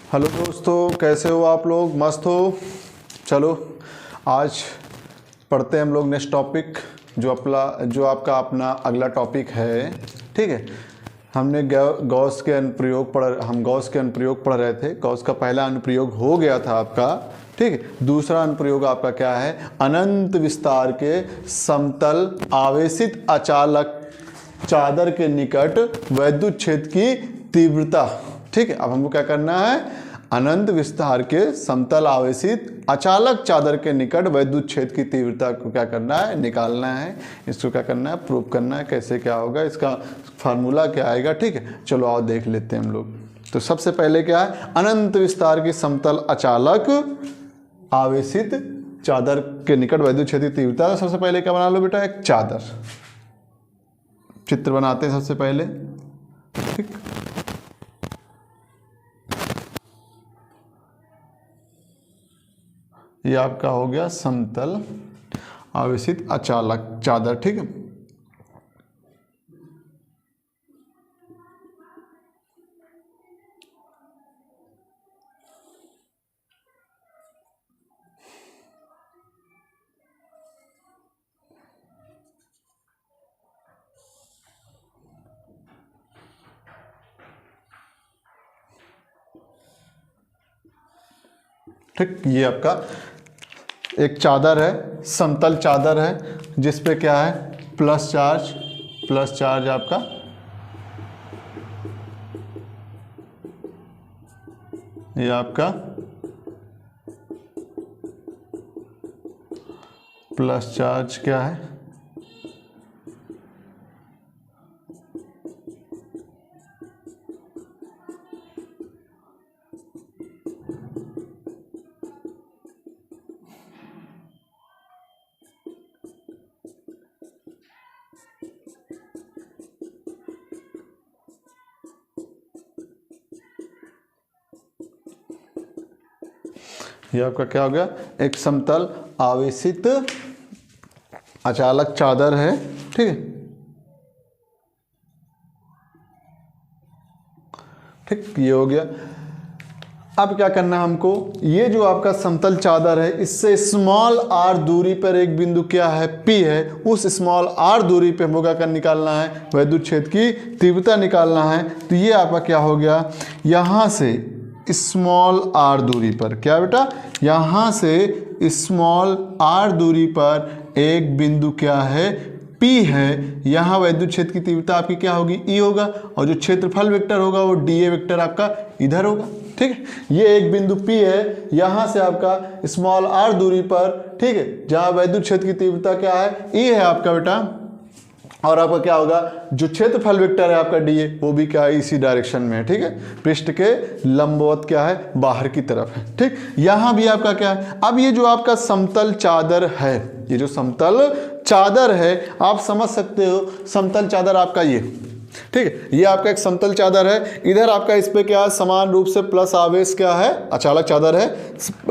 Hello दोस्तों, कैसे हो आप लोग? मस्त हो? चलो आज पढ़ते हैं हम लोग नेक्स्ट टॉपिक जो आपका अपना अगला टॉपिक है। ठीक है, हमने गॉस के अनुप्रयोग पढ़ रहे थे। गॉस का पहला अनुप्रयोग हो गया था आपका। ठीक है, दूसरा अनुप्रयोग आपका क्या है? अनंत विस्तार के समतल आवेशित अचालक चादर के निकट वैद्युत क्षेत्र की तीव्रता। ठीक है, अब हमको क्या करना है? अनंत विस्तार के समतल आवेशित अचालक चादर के निकट वैद्युत क्षेत्र की तीव्रता को क्या करना है? निकालना है। इसको क्या करना है? प्रूव करना है। कैसे क्या होगा, इसका फार्मूला क्या आएगा? ठीक है, चलो आओ देख लेते हैं हम लोग। तो सबसे पहले क्या है? अनंत विस्तार की समतल अचालक आवेशित चादर के निकट वैद्युत क्षेत्र की तीव्रता। सबसे पहले क्या बना लो बेटा? एक चादर चित्र बनाते हैं सबसे पहले। ठीक, ये आपका हो गया समतल आवेशित अचालक चादर। ठीक है, ठीक, ये आपका एक चादर है, समतल चादर है, जिस पे क्या है? प्लस चार्ज आपका ये आपका प्लस चार्ज क्या है? ये आपका क्या हो गया? एक समतल आवेशित अचालक चादर है। ठीक है, ठीक, ये हो गया। अब क्या करना है हमको? ये जो आपका समतल चादर है, इससे स्मॉल आर दूरी पर एक बिंदु क्या है? P है। उस स्मॉल आर दूरी पे हमको क्या निकालना है? वैद्युत क्षेत्र की तीव्रता निकालना है। तो ये आपका क्या हो गया? यहाँ से स्मॉल आर दूरी पर क्या बेटा? यहाँ से स्मॉल आर दूरी पर एक बिंदु क्या है? P है। यहाँ वैद्युत क्षेत्र की तीव्रता आपकी क्या होगी? E होगा, और जो क्षेत्रफल वेक्टर होगा वो dA वेक्टर आपका इधर होगा। ठीक है, ये एक बिंदु P है, यहाँ से आपका स्मॉल r दूरी पर। ठीक है, जहाँ वैद्युत क्षेत्र की तीव्रता क्या है? E है आपका बेटा, और आपका क्या होगा? जो क्षेत्रफल वेक्टर है आपका dA, वो भी क्या है? इसी डायरेक्शन में है। ठीक है, पृष्ठ के लंबवत क्या है? बाहर की तरफ है। ठीक, यहाँ भी आपका क्या है? अब ये जो आपका समतल चादर है, ये जो समतल चादर है, आप समझ सकते हो समतल चादर आपका ये। ठीक है, ये आपका एक समतल चादर है। इधर आपका इस पे क्या है? समान रूप से प्लस आवेश क्या है? अचालक चादर है।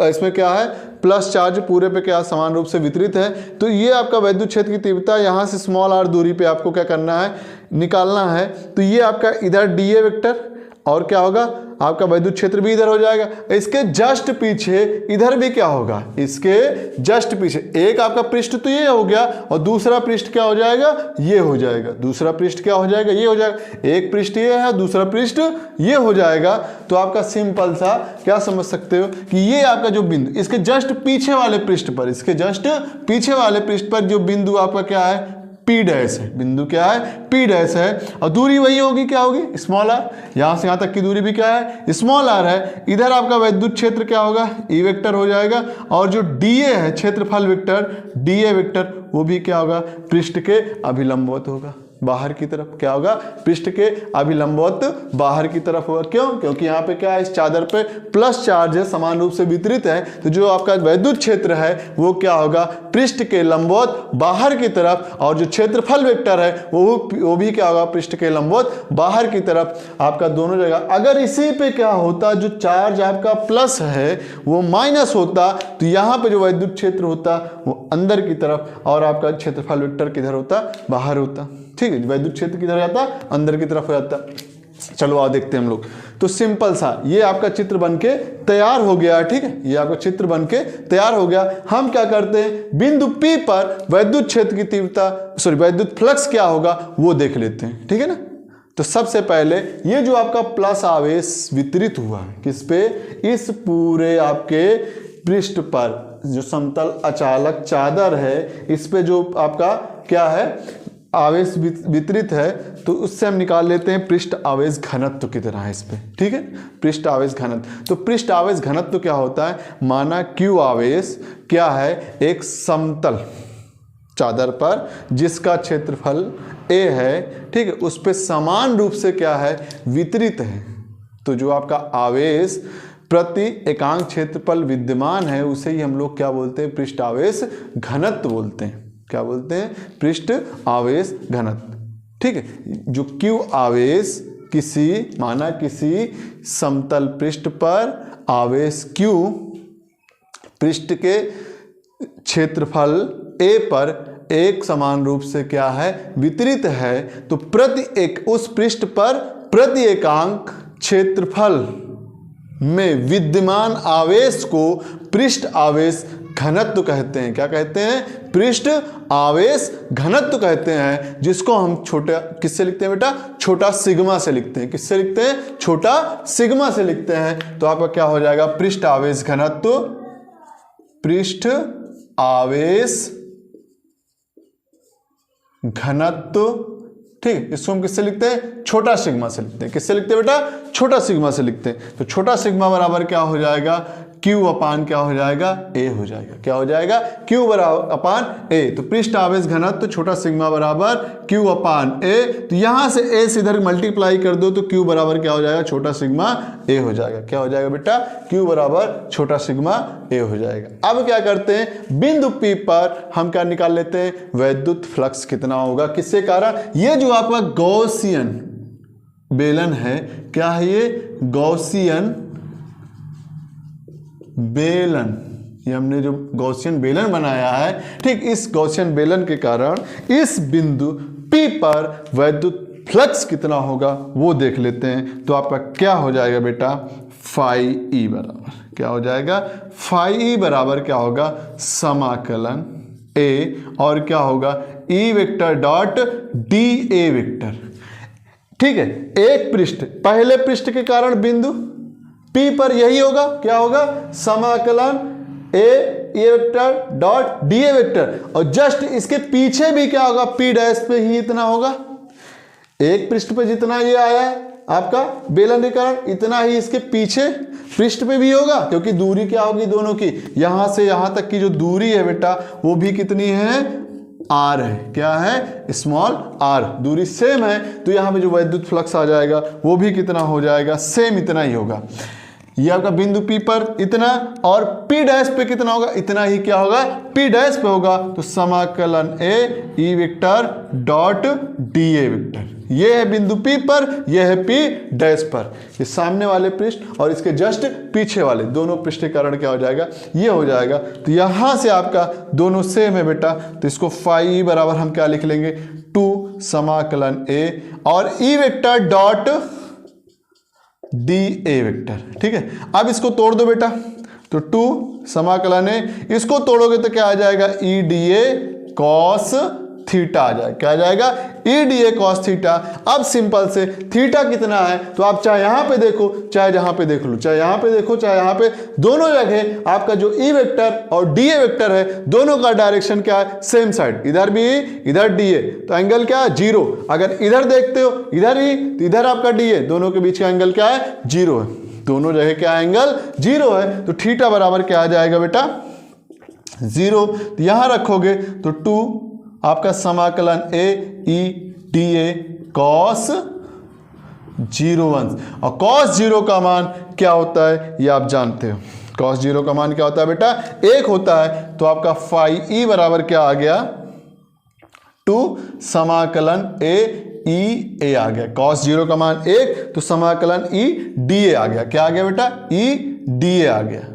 इसमें क्या है? प्लस चार्ज पूरे पे क्या समान रूप से वितरित है। तो ये आपका वैद्युत क्षेत्र की तीव्रता यहाँ से स्मॉल आर दूरी पे आपको क्या करना है? निकालना है। तो ये आपका इधर dA वेक्टर, और क्या होगा? आपका वैद्युत क्षेत्र भी इधर हो जाएगा। इसके जस्ट पीछे इधर भी क्या होगा? इसके जस्ट पीछे एक आपका पृष्ठ तो ये हो गया, और दूसरा पृष्ठ क्या हो जाएगा? ये हो जाएगा। दूसरा पृष्ठ क्या हो जाएगा? ये हो जाएगा। एक पृष्ठ ये है, दूसरा पृष्ठ ये हो जाएगा। तो आपका सिंपल सा क्या समझ सकते हो कि ये आपका जो बिंदु इसके जस्ट पीछे वाले पृष्ठ पर, इसके जस्ट पीछे वाले पृष्ठ पर जो बिंदु आपका क्या है? P डैश है। बिंदु क्या है? P डैश है, और दूरी वही होगी, क्या होगी? Small r. यहाँ से यहाँ तक की दूरी भी क्या है? स्मॉल आर है। इधर आपका वैद्युत क्षेत्र क्या होगा? E वेक्टर हो जाएगा, और जो dA है क्षेत्रफल वेक्टर dA वेक्टर, वो भी क्या होगा? पृष्ठ के अभिलंबवत होगा, बाहर की तरफ। क्या होगा? पृष्ठ के अभिलंबवत बाहर की तरफ होगा। क्यों? क्योंकि यहाँ पे क्या है? इस चादर पे प्लस चार्ज है, समान रूप से वितरित है। तो जो आपका वैद्युत क्षेत्र है वो क्या होगा? पृष्ठ के लंबवत बाहर की तरफ, और जो क्षेत्रफल वेक्टर है वो भी क्या होगा? पृष्ठ के लंबवत बाहर की तरफ आपका दोनों जगह। अगर इसी पे क्या होता? जो चार्ज आपका प्लस है वो माइनस होता, तो यहाँ पे जो वैद्युत क्षेत्र होता वो अंदर की तरफ, और आपका क्षेत्रफल वेक्टर किधर होता? बाहर होता। ठीक है, वैद्युत क्षेत्र किधर जाता? अंदर की तरफ हो जाता। चलो आओ देखते हैं हम लोग। तो सिंपल सा ये आपका चित्र बनके तैयार हो गया, ठीक है, ये आपका चित्र बनके तैयार हो गया। हम क्या करते हैं, बिंदु P पर वैद्युत क्षेत्र की तीव्रता वैद्युत फ्लक्स क्या होगा वो देख लेते हैं, ठीक है ना। तो सबसे पहले ये जो आपका प्लस आवेश वितरित हुआ किस पे, इस पूरे आपके पृष्ठ पर जो समतल अचालक चादर है इस पे जो आपका क्या है आवेश वितरित है, तो उससे हम निकाल लेते हैं पृष्ठ आवेश घनत्व कितना है इस पे, ठीक है, पृष्ठ आवेश घनत्व। तो पृष्ठ आवेश घनत्व क्या होता है, माना Q आवेश क्या है, एक समतल चादर पर जिसका क्षेत्रफल A है, ठीक है, उस पे समान रूप से क्या है वितरित है। तो जो आपका आवेश प्रति एकांक क्षेत्रफल विद्यमान है उसे ही हम लोग क्या बोलते हैं, पृष्ठ आवेश घनत्व बोलते हैं। क्या बोलते हैं, पृष्ठ आवेश घनत्व, ठीक है। जो Q आवेश माना किसी समतल पृष्ठ पर आवेश Q पृष्ठ के क्षेत्रफल A पर एक समान रूप से क्या है वितरित है, तो उस पृष्ठ पर प्रति एकांक क्षेत्रफल में विद्यमान आवेश को पृष्ठ आवेश घनत्व कहते हैं। क्या कहते हैं, पृष्ठ आवेश घनत्व कहते हैं, जिसको हम छोटा किससे लिखते हैं बेटा, छोटा सिग्मा से लिखते हैं। किससे लिखते हैं, छोटा सिग्मा से लिखते हैं। तो आपका क्या हो जाएगा, पृष्ठ आवेश घनत्व, पृष्ठ आवेश घनत्व, ठीक। इसको हम किससे लिखते हैं, छोटा सिग्मा से लिखते हैं। किससे लिखते हैं बेटा, छोटा सिग्मा से लिखते हैं। तो छोटा सिग्मा बराबर क्या हो जाएगा, Q अपान क्या हो जाएगा, A हो जाएगा। क्या हो जाएगा, Q अपान A। तो पृष्ठ आवेश घनत्व तो छोटा सिग्मा बराबर Q अपान A। तो यहां से A से इधर मल्टीप्लाई कर दो तो Q बराबर क्या हो जाएगा, छोटा सिग्मा A हो जाएगा। क्या हो जाएगा बेटा, Q बराबर छोटा सिग्मा A हो जाएगा। अब क्या करते हैं, बिंदु P पर हम क्या निकाल लेते हैं, वैद्युत फ्लक्स कितना होगा, किसके कारण, ये जो आपका गॉसियन बेलन है, क्या है ये, गॉसियन बेलन, ये हमने जो गॉसियन बेलन बनाया है, ठीक, इस गॉसियन बेलन के कारण इस बिंदु P पर वैद्युत फ्लक्स कितना होगा वो देख लेते हैं। तो आपका क्या हो जाएगा बेटा, फाई ई बराबर क्या हो जाएगा, फाई ई बराबर क्या होगा, समाकलन A और क्या होगा, E vector dot D A vector, ठीक है। एक पृष्ठ, पहले पृष्ठ के कारण बिंदु P पर यही होगा, क्या होगा, समाकलन A vector dot D A vector, और जस्ट इसके पीछे भी क्या होगा, P डैश पे ही इतना होगा। एक पृष्ठ पे जितना ये आया है आपका बेलन के कारण, इतना ही इसके पीछे पृष्ठ पे भी होगा, क्योंकि दूरी क्या होगी दोनों की, यहां से यहां तक की जो दूरी है बेटा वो भी कितनी है, R है। क्या है, स्मॉल r, दूरी सेम है, तो यहां पे जो वैद्युत फ्लक्स आ जाएगा वो भी कितना हो जाएगा, सेम इतना ही होगा। ये आपका बिंदु P पर इतना, और P डैश पे कितना होगा, इतना ही क्या होगा, P डैश पे होगा। तो समाकलन A E vector dot D A vector, ये है बिंदु P पर, ये है P डैश पर, ये सामने वाले पृष्ठ और इसके जस्ट पीछे वाले दोनों पृष्ठ के कारण क्या हो जाएगा, ये हो जाएगा। तो यहां से आपका दोनों सेम है बेटा, तो इसको फाई बराबर हम क्या लिख लेंगे, 2 समाकलन A और E vector dot D A vector, ठीक है। अब इसको तोड़ दो बेटा, तो 2 समाकलन A, इसको तोड़ोगे तो क्या आ जाएगा, E D A cos theta आ जाएगा। क्या आ जाएगा, E D A cos theta. अब सिंपल से थीटा कितना है, तो आप चाहे यहां पे देखो चाहे जहां पे देख लो, चाहे यहां पे देखो चाहे यहां पे, दोनों जगह आपका जो ई वेक्टर और डी ए वेक्टर है दोनों का डायरेक्शन क्या है, सेम साइड, इधर भी इधर डी ए, तो एंगल क्या है, 0। अगर इधर देखते हो इधर ही, तो इधर आपका डी ए, दोनों के बीच का एंगल क्या है, 0 है, दोनों जगह क्या एंगल 0 है। तो थीटा बराबर क्या आ जाएगा बेटा, 0। तो यहां रखोगे तो 2 आपका समाकलन A E D A cos 0 और कॉस 0 का मान क्या होता है ये आप जानते हो, कॉस 0 का मान क्या होता है बेटा, 1 होता है। तो आपका फाई ई बराबर क्या आ गया, 2 समाकलन A E A आ गया, कॉस 0 का मान 1, तो समाकलन E D A आ गया। क्या आ गया बेटा, E D A आ गया,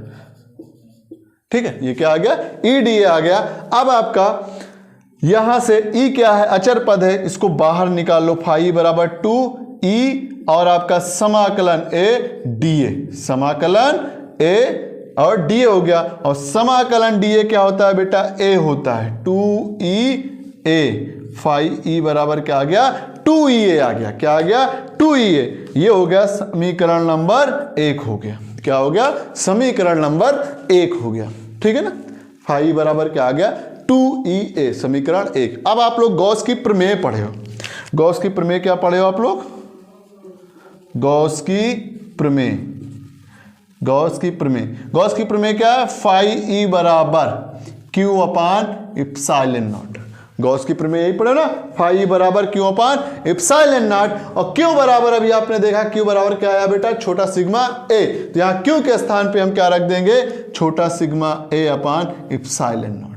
ठीक है, ये क्या आ गया, E D A आ गया। अब आपका यहां से E क्या है, अचर पद है, इसको बाहर निकाल लो, फाई बराबर 2 ई और आपका समाकलन ए डी ए, समाकलन ए और डी हो गया। और समाकलन डी ए क्या होता है बेटा, ए होता है 2e a, 5e बराबर क्या आ गया 2e a आ गया, क्या आ गया 2e a। ये हो गया समीकरण नंबर 1 हो गया, क्या हो गया समीकरण नंबर 1 हो गया, ठीक है ना। 5e बराबर क्या आ गया 2e a, समीकरण 1। अब आप लोग गॉस की प्रमेय पढ़े हो, गॉस की प्रमेय क्या पढ़े हो आप लोग, गॉस की प्रमेय, गॉस की प्रमेय, गॉस की प्रमेय क्या है 5e बराबर q upon epsilon not. Gauss की प्रमेय यही पढ़े ना, 5e बराबर q अपान इप्सिलॉन नॉट। और q बराबर अभी आपने देखा q बराबर क्या आया बेटा छोटा सिग्मा a, तो यहां q के स्थान पे हम क्या रख देंगे छोटा sigma a upon epsilon not.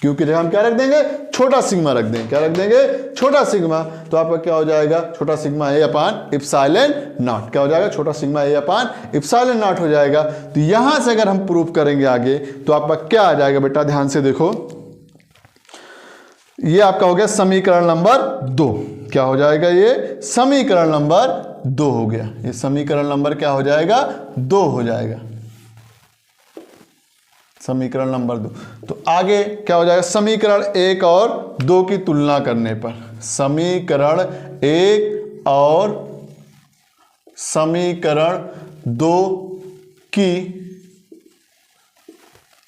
q की जगह हम क्या रख देंगे छोटा सिग्मा रख देंगे, क्या रख देंगे छोटा सिग्मा। तो आपका क्या हो जाएगा छोटा sigma a upon epsilon not, क्या हो जाएगा छोटा sigma a upon epsilon not हो जाएगा। तो यहां से अगर हम प्रूफ करेंगे आगे तो आपका क्या आ जाएगा बेटा, ध्यान से देखो, ये आपका हो गया समीकरण नंबर 2, क्या हो जाएगा ये समीकरण नंबर 2 हो गया, ये समीकरण नंबर क्या हो जाएगा 2 हो जाएगा, समीकरण नंबर 2। तो आगे क्या हो जाएगा समीकरण 1 और 2 की तुलना करने पर, समीकरण 1 और समीकरण 2 की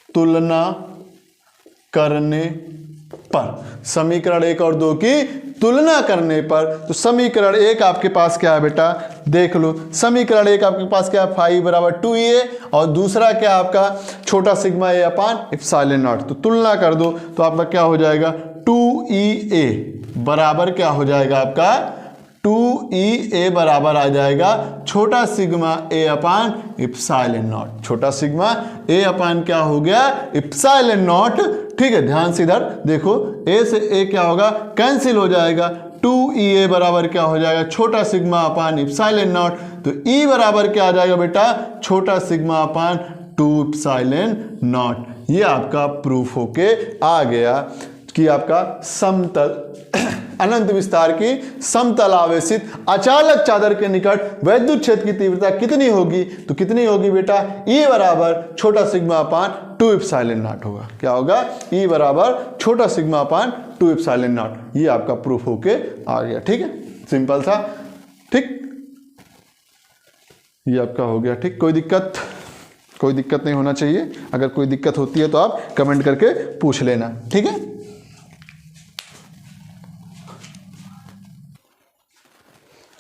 तुलना करने पर, समीकरण 1 और 2 की तुलना करने पर, तो समीकरण 1 आपके पास क्या है बेटा देख लो, समीकरण 1 आपके पास क्या है 5 बराबर 2e और दूसरा क्या आपका छोटा sigma a upon epsilon not. तो तुलना कर दो तो आपका क्या हो जाएगा 2e a बराबर क्या हो जाएगा आपका 2e a बराबर आ जाएगा छोटा sigma a upon epsilon not, छोटा सिग्मा a अपान क्या हो गया इप्सिलॉन नॉट, ठीक है। ध्यान से इधर देखो a से a क्या होगा कैंसिल हो जाएगा, 2e a बराबर क्या हो जाएगा छोटा सिग्मा अपान इप्सिलॉन नॉट। तो e बराबर क्या आ जाएगा बेटा छोटा सिग्मा अपान 2 इप्सिलॉन नॉट। ये आपका प्रूफ होके आ गया कि आपका समतल अनंत विस्तार की समतल आवेशित अचालक चादर के निकट वैद्युत क्षेत्र की तीव्रता कितनी होगी, तो कितनी होगी बेटा E बराबर छोटा सिग्मा अपान 2 इप्सिलॉन नॉट होगा, क्या होगा E बराबर छोटा सिग्मा अपान 2 इप्सिलॉन नॉट। ये आपका प्रूफ होके आ गया, ठीक है, सिंपल था, ठीक, ये आपका हो गया, ठीक। कोई दिक्कत नहीं होना चाहिए, अगर कोई दिक्कत होती है तो आप कमेंट करके पूछ लेना, ठीक है।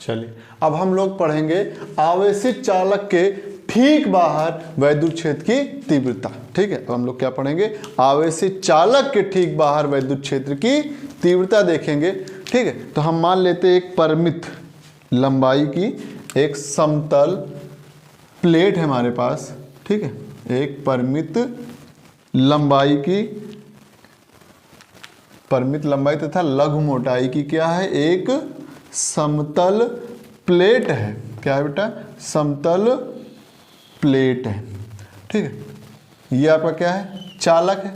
चलिए अब हम लोग पढ़ेंगे आवेशित चालक के ठीक बाहर वैद्युत क्षेत्र की तीव्रता, ठीक है। अब हम लोग क्या पढ़ेंगे आवेशित चालक के ठीक बाहर वैद्युत क्षेत्र की तीव्रता देखेंगे, ठीक है। तो हम मान लेते हैं एक परिमित लंबाई की एक समतल प्लेट है हमारे पास, ठीक है, एक परिमित लंबाई की, परिमित लंबाई तथा लघु मोटाई की क्या है एक समतल प्लेट है, क्या है बेटा समतल प्लेट है, ठीक है। ये आपका क्या है चालक है,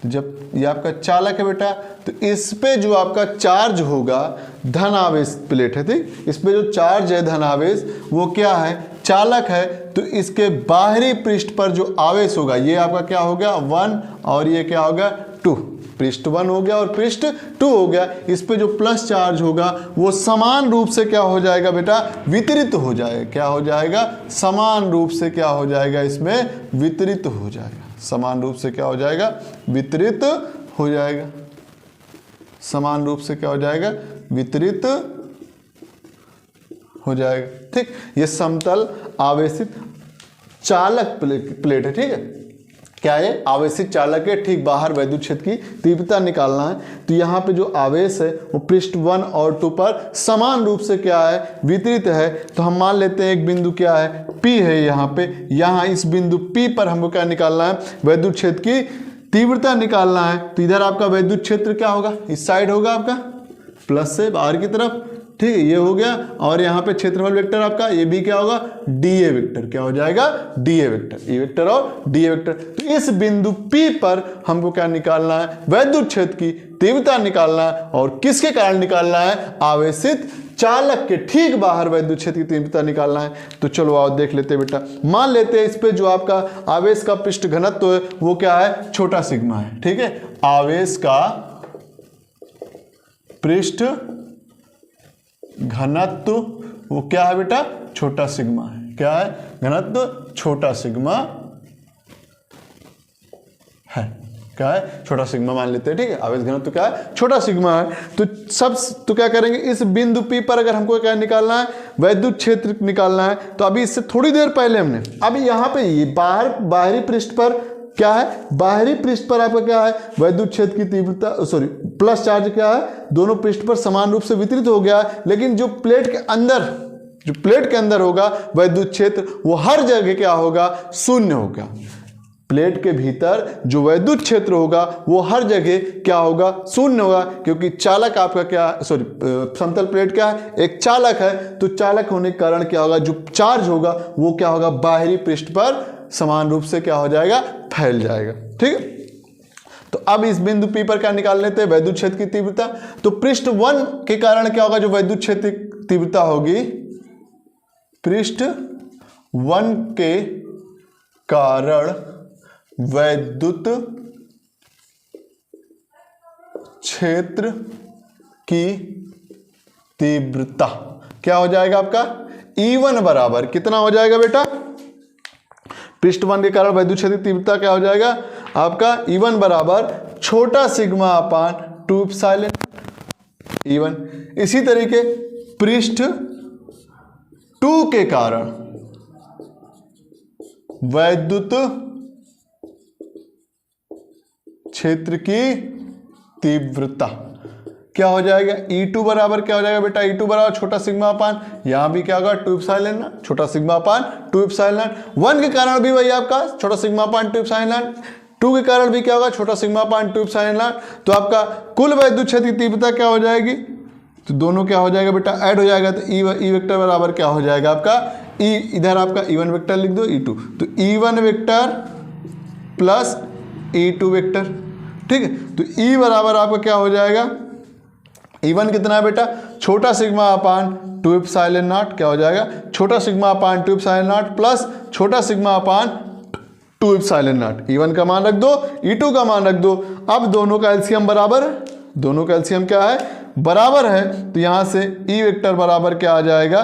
तो जब ये आपका चालक है बेटा तो इस पे जो आपका चार्ज होगा धन आवेश प्लेट है, ठीक, इस पे जो चार्ज है धन आवेश वो क्या है चालक है। तो इसके बाहरी पृष्ठ पर जो आवेश होगा ये आपका क्या हो गया 1 और ये क्या हो गया 2, पृष्ठ 1 हो गया और पृष्ठ 2 हो गया। इस पे जो प्लस चार्ज होगा वो समान रूप से क्या हो जाएगा बेटा वितरित हो जाएगा, क्या हो जाएगा समान रूप से क्या हो जाएगा इसमें वितरित हो जाएगा, समान रूप से क्या हो जाएगा वितरित हो जाएगा, समान रूप से क्या हो जाएगा वितरित हो जाएगा, ठीक। ये समतल आवेशित चालक प्लेट है, ठीक है। क्या है आवेशित चालक के ठीक बाहर वैद्युत क्षेत्र की तीव्रता निकालना है। तो यहाँ पे जो आवेश है वो पृष्ठ 1 और 2 पर समान रूप से क्या है वितरित है। तो हम मान लेते हैं एक बिंदु क्या है P है यहाँ पे, यहाँ इस बिंदु P पर हमको क्या निकालना है वैद्युत क्षेत्र की तीव्रता निकालना है। तो इधर आपका वैद्युत क्षेत्र क्या होगा इस साइड होगा आपका प्लस से बाहर की तरफ, ठीक है, ये हो गया। और यहाँ पे क्षेत्रफल वेक्टर आपका ये भी क्या होगा डीए वेक्टर, क्या हो जाएगा डीए वेक्टर, ई वेक्टर और डीए वेक्टर। तो इस बिंदु P पर हमको क्या निकालना है वैद्युत क्षेत्र की तीव्रता निकालना है और किसके कारण निकालना है आवेशित चालक के ठीक बाहर वैद्युत क्षेत्र की तीव्रता निकालना है। तो चलो आओ देख लेते हैं बेटा। मान लेते हैं इस पे जो आपका आवेश का पृष्ठ घनत्व है वो क्या है, छोटा सिग्मा है। ठीक है, आवेश का पृष्ठ घनत्व वो क्या है बेटा, छोटा सिग्मा है। क्या है, घनत्व छोटा सिग्मा है। क्या है, छोटा सिग्मा मान लेते हैं। ठीक है, आवेश घनत्व क्या है, छोटा सिग्मा है। तो क्या करेंगे, इस बिंदु P पर अगर हमको क्या निकालना है, वैद्युत क्षेत्र निकालना है, तो अभी इससे थोड़ी देर पहले हमने अभी यहाँ पे ये बाहरी पृष्ठ पर क्या है, बाहरी पृष्ठ पर आपका क्या है, वैद्युत क्षेत्र की तीव्रता प्लस चार्ज क्या है, दोनों पृष्ठ पर समान रूप से वितरित हो गया है। लेकिन जो प्लेट के अंदर होगा वैद्युत क्षेत्र वो हर जगह क्या होगा, शून्य होगा। प्लेट के भीतर जो वैद्युत क्षेत्र होगा वो हर जगह क्या होगा, शून्य होगा, क्योंकि चालक आपका क्या, समतल प्लेट क्या है, एक चालक है। तो चालक होने के कारण क्या होगा, जो चार्ज होगा वो क्या होगा, बाहरी पृष्ठ पर समान रूप से क्या हो जाएगा, फैल जाएगा। ठीक है, तो अब इस बिंदु P पर क्या निकाल लेते हैं, वैद्युत क्षेत्र की तीव्रता। तो पृष्ठ 1 के कारण क्या होगा, जो वैद्युत क्षेत्र की तीव्रता होगी, पृष्ठ 1 के कारण वैद्युत क्षेत्र की तीव्रता क्या हो जाएगा आपका, E1 बराबर कितना हो जाएगा बेटा, पृष्ठ 1 के कारण वैद्युत क्षेत्र की तीव्रता क्या हो जाएगा आपका, E1 बराबर छोटा सिग्मा अपान 2 एप्सिलॉन E1। इसी तरीके पृष्ठ 2 के कारण वैद्युत क्षेत्र की तीव्रता क्या हो जाएगा, E2 बराबर क्या हो जाएगा बेटा, E2 बराबर छोटा सिग्मा अपान, यहां भी क्या होगा 2 एप्सिलॉन, छोटा सिग्मा अपान 2 एप्सिलॉन। 1 के कारण भी वही आपका छोटा सिग्मा अपान 2 एप्सिलॉन, 2 के कारण भी क्या होगा, छोटा सिग्मा अपान 2 एप्सिलॉन। तो आपका कुल वैद्युत क्षेत्र की तीव्रता क्या हो जाएगी, तो दोनों क्या हो जाएगा बेटा, ऐड हो जाएगा। तो ई वेक्टर बराबर क्या हो जाएगा आपका, ई इधर आपका E1 वेक्टर लिख दो, E2, तो E1 vector plus E2 vector. ठीक है, तो E बराबर आपका क्या हो जाएगा, E1 कितना है बेटा, छोटा सिग्मा अपान 2 एप्सिलॉन नॉट क्या हो जाएगा, छोटा sigma upon 2 epsilon naught plus छोटा sigma upon 2 epsilon naught. E1 का मान रख दो, E2 का मान रख दो। अब दोनों का एलसीएम बराबर है, दोनों का एलसीएम क्या है, बराबर है। तो यहां से E वेक्टर बराबर क्या आ जाएगा,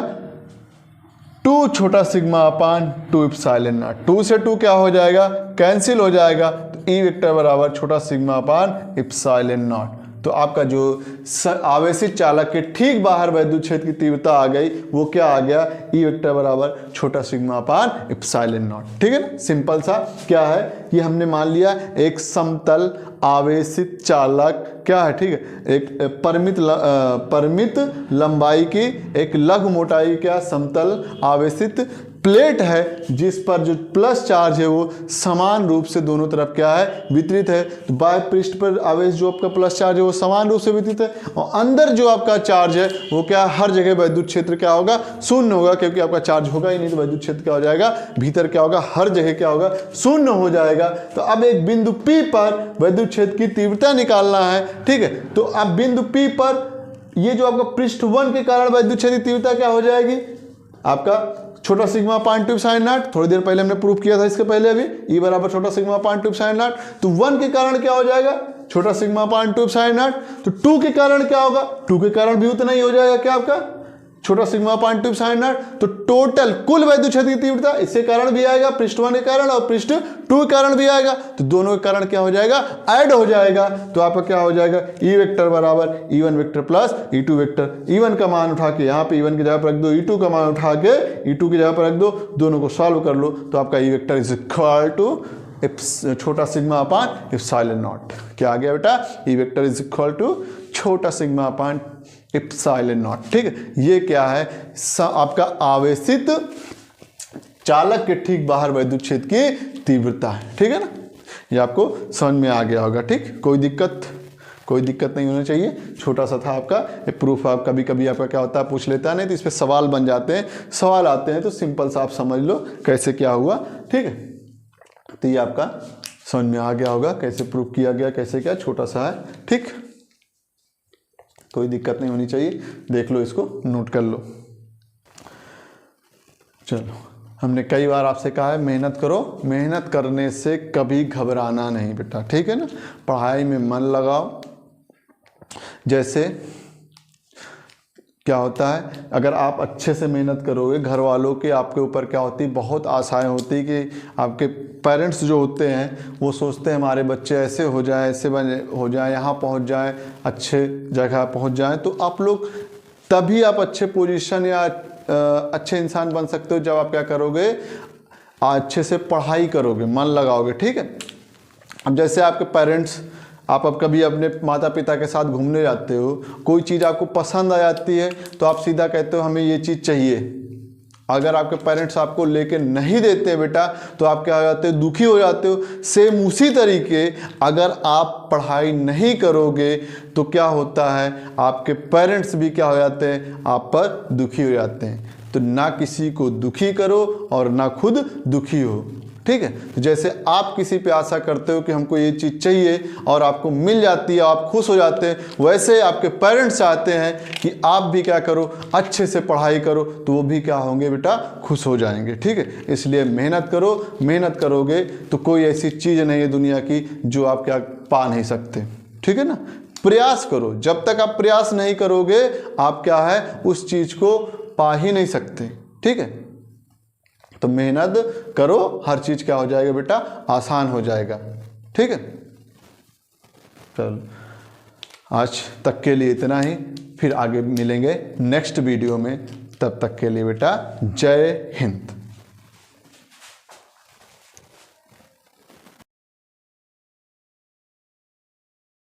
2 छोटा सिग्मा अपान 2 एप्सिलॉन नॉट। 2 से 2 क्या हो जाएगा, कैंसिल हो जाएगा। तो E वेक्टर बराबर छोटा सिग्मा अपान एप्सिलॉन नॉट। तो आपका जो आवेशित चालक के ठीक बाहर वैद्युत क्षेत्र की तीव्रता आ गई, वो क्या आ गया, E वेक्टर बराबर छोटा सिग्मा अपान एप्सिलॉन नॉट। ठीक है ना, सिंपल सा क्या है कि हमने मान लिया एक समतल आवेशित चालक क्या है, ठीक है, एक परिमित लंबाई की एक लघु मोटाई क्या समतल आवेशित प्लेट है, जिस पर जो प्लस चार्ज है वो समान रूप से दोनों तरफ क्या है, वितरित है। तो बाह्य पृष्ठ पर आवेश जो आपका प्लस चार्ज है वो समान रूप से वितरित है, और अंदर जो आपका चार्ज है वो क्या, हर जगह वैद्युत क्षेत्र क्या होगा, शून्य होगा, क्योंकि आपका चार्ज होगा ही नहीं। तो वैद्युत क्षेत्र क्या हो जाएगा, भीतर क्या होगा, हर जगह क्या होगा, शून्य हो जाएगा। तो अब एक बिंदु P पर वैद्युत क्षेत्र की तीव्रता निकालना है। ठीक है, तो अब बिंदु P पर ये जो आपका पृष्ठ 1 के कारण वैद्युत क्षेत्र की तीव्रता क्या हो जाएगी, आपका छोटा सिग्मा अपान 2 एप्सिलॉन नॉट। थोड़ी देर पहले हमने प्रूफ किया था इसके पहले अभी, E बराबर छोटा सिग्मा अपान 2 एप्सिलॉन नॉट। तो 1 के कारण क्या हो जाएगा, छोटा सिग्मा अपान 2 एप्सिलॉन नॉट। तो 2 के कारण क्या होगा, 2 के कारण भी उतना ही हो जाएगा क्या आपका, छोटा सिग्मा अपान 2 एप्सिलॉन नॉट। तो टोटल कुल वैद्युत क्षेत्र की तीव्रता इसके कारण भी आएगा, पृष्ठ 1 के कारण, और पृष्ठ 2 के कारण भी आएगा। तो दोनों के कारण क्या हो जाएगा, ऐड हो जाएगा। तो आपका क्या हो जाएगा, E वेक्टर बराबर E1 vector plus E2 vector. E1 का मान उठा के यहाँ पे E1 की जगह पर रख दो, E2 का मान उठा के E2 की जगह पर रख दो, दोनों को सॉल्व कर लो। तो आपका E vector is equal to छोटा सिग्मा अपान एप्सिलॉन नॉट। क्या आ गया बेटा, E vector is equal to छोटा सिग्मा अपान एप्सिलॉन नॉट। ठीक है, ये क्या है, आपका आवेशित चालक के ठीक बाहर वैद्युत क्षेत्र की तीव्रता है। ठीक है ना, ये आपको समझ में आ गया होगा। ठीक, कोई दिक्कत नहीं होनी चाहिए, छोटा सा था आपका प्रूफ। आप कभी कभी आपका क्या होता है, पूछ लेता है, नहीं तो इस पर सवाल बन जाते हैं, सवाल आते हैं, तो सिंपल सा आप समझ लो कैसे क्या हुआ। ठीक है, तो ये आपका समझ में आ गया होगा कैसे प्रूफ किया गया, कैसे क्या, छोटा सा है। ठीक, कोई दिक्कत नहीं होनी चाहिए। देख लो, इसको नोट कर लो। चलो, हमने कई बार आपसे कहा है मेहनत करो, मेहनत करने से कभी घबराना नहीं बेटा, ठीक है ना। पढ़ाई में मन लगाओ। जैसे क्या होता है, अगर आप अच्छे से मेहनत करोगे, घर वालों के आपके ऊपर क्या होती, बहुत आशाएं होती कि आपके पेरेंट्स जो होते हैं वो सोचते हैं हमारे बच्चे ऐसे हो जाए, ऐसे हो जाए, यहाँ पहुँच जाए, अच्छे जगह पहुँच जाए। तो आप लोग तभी आप अच्छे पोजीशन या अच्छे इंसान बन सकते हो जब आप क्या करोगे, अच्छे से पढ़ाई करोगे, मन लगाओगे, ठीक है। अब जैसे आपके पेरेंट्स, आप अब कभी अपने माता पिता के साथ घूमने जाते हो, कोई चीज़ आपको पसंद आ जाती है तो आप सीधा कहते हो हमें ये चीज़ चाहिए। अगर आपके पेरेंट्स आपको लेके नहीं देते बेटा तो आप क्या हो जाते हो, दुखी हो जाते हो। सेम उसी तरीके अगर आप पढ़ाई नहीं करोगे तो क्या होता है, आपके पेरेंट्स भी क्या हो जाते हैं, आप पर दुखी हो जाते हैं। तो ना किसी को दुखी करो और ना खुद दुखी हो, ठीक है। तो जैसे आप किसी पे आशा करते हो कि हमको ये चीज़ चाहिए और आपको मिल जाती है, आप खुश हो जाते हैं, वैसे आपके पेरेंट्स चाहते हैं कि आप भी क्या करो, अच्छे से पढ़ाई करो, तो वो भी क्या होंगे बेटा, खुश हो जाएंगे, ठीक है। इसलिए मेहनत करो, मेहनत करोगे तो कोई ऐसी चीज़ नहीं है दुनिया की जो आप क्या पा नहीं सकते, ठीक है ना। प्रयास करो, जब तक आप प्रयास नहीं करोगे आप क्या है उस चीज़ को पा ही नहीं सकते, ठीक है। तो मेहनत करो, हर चीज़ क्या हो जाएगा बेटा, आसान हो जाएगा, ठीक है। चलो, आज तक के लिए इतना ही, फिर आगे मिलेंगे नेक्स्ट वीडियो में। तब तक के लिए बेटा जय हिंद।